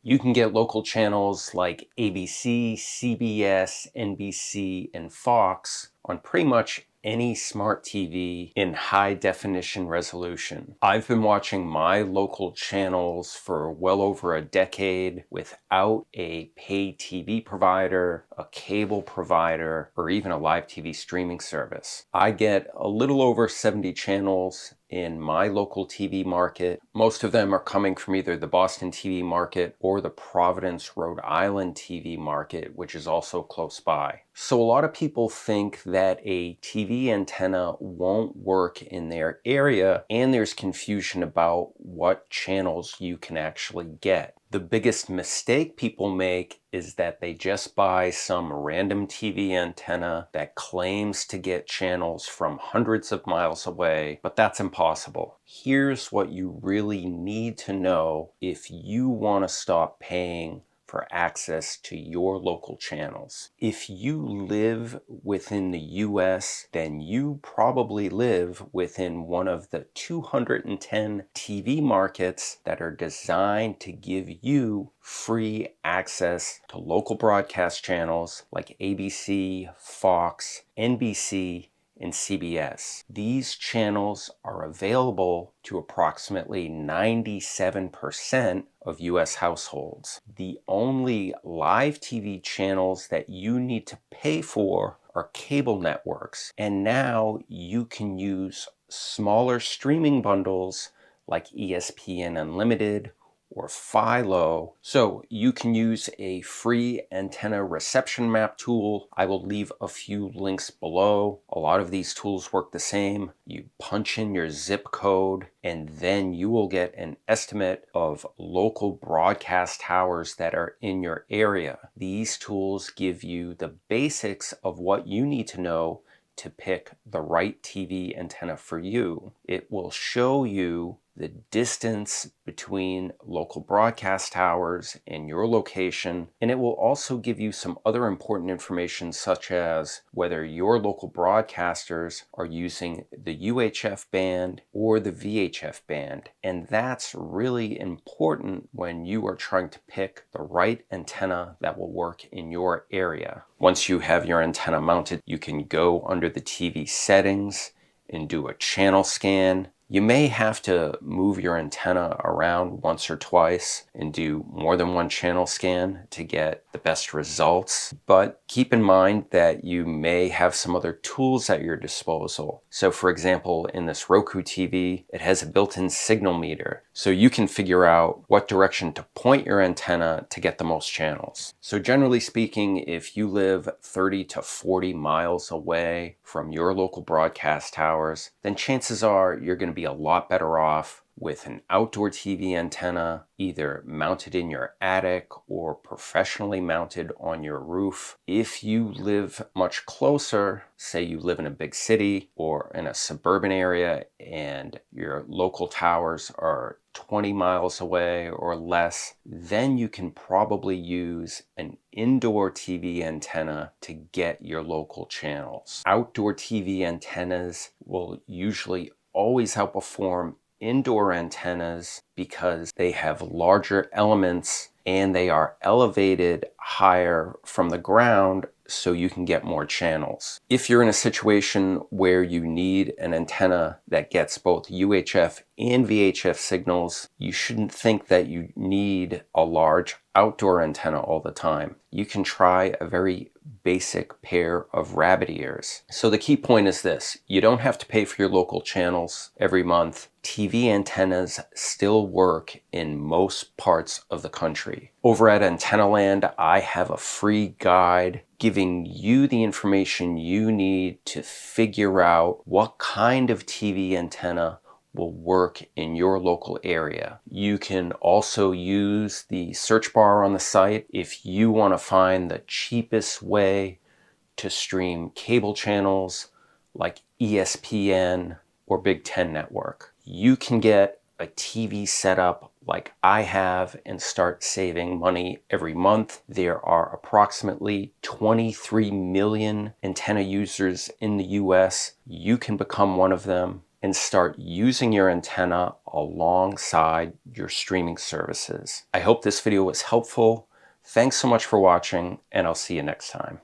You can get local channels like ABC, CBS, NBC, and Fox on pretty much any smart TV in high definition resolution. I've been watching my local channels for well over a decade without a paid TV provider, a cable provider, or even a live TV streaming service. I get a little over 70 channels in my local TV market. Most of them are coming from either the Boston TV market or the Providence, Rhode Island TV market, which is also close by. So a lot of people think that a TV antenna won't work in their area, and there's confusion about what channels you can actually get. The biggest mistake people make is that they just buy some random TV antenna that claims to get channels from hundreds of miles away, but that's impossible. Here's what you really need to know if you want to stop paying for access to your local channels. If you live within the US, then you probably live within one of the 210 TV markets that are designed to give you free access to local broadcast channels like ABC, Fox, NBC, and CBS. These channels are available to approximately 97% of US households. The only live TV channels that you need to pay for are cable networks, and now you can use smaller streaming bundles like ESPN Unlimited or Philo. So you can use a free antenna reception map tool. I will leave a few links below. A lot of these tools work the same. You punch in your zip code and then you will get an estimate of local broadcast towers that are in your area. These tools give you the basics of what you need to know to pick the right TV antenna for you. It will show you the distance between local broadcast towers and your location, and it will also give you some other important information such as whether your local broadcasters are using the UHF band or the VHF band. And that's really important when you are trying to pick the right antenna that will work in your area. Once you have your antenna mounted, you can go under the TV settings and do a channel scan. You may have to move your antenna around once or twice and do more than one channel scan to get the best results, but keep in mind that you may have some other tools at your disposal. So for example, in this Roku TV, it has a built-in signal meter, so you can figure out what direction to point your antenna to get the most channels. So generally speaking, if you live 30 to 40 miles away from your local broadcast towers, then chances are you're going to be a lot better off with an outdoor TV antenna, either mounted in your attic or professionally mounted on your roof. If you live much closer, say you live in a big city or in a suburban area and your local towers are 20 miles away or less, then you can probably use an indoor TV antenna to get your local channels. Outdoor TV antennas will usually always outperform indoor antennas because they have larger elements and they are elevated higher from the ground so you can get more channels. If you're in a situation where you need an antenna that gets both UHF and VHF signals, you shouldn't think that you need a large outdoor antenna all the time. You can try a very basic pair of rabbit ears. So the key point is this: you don't have to pay for your local channels every month. TV antennas still work in most parts of the country. Over at Antenna Land, I have a free guide giving you the information you need to figure out what kind of TV antenna will work in your local area. You can also use the search bar on the site if you want to find the cheapest way to stream cable channels like ESPN or Big Ten Network. You can get a TV setup like I have and start saving money every month. There are approximately 23 million antenna users in the US. You can become one of them. and start using your antenna alongside your streaming services. I hope this video was helpful. Thanks so much for watching, and I'll see you next time.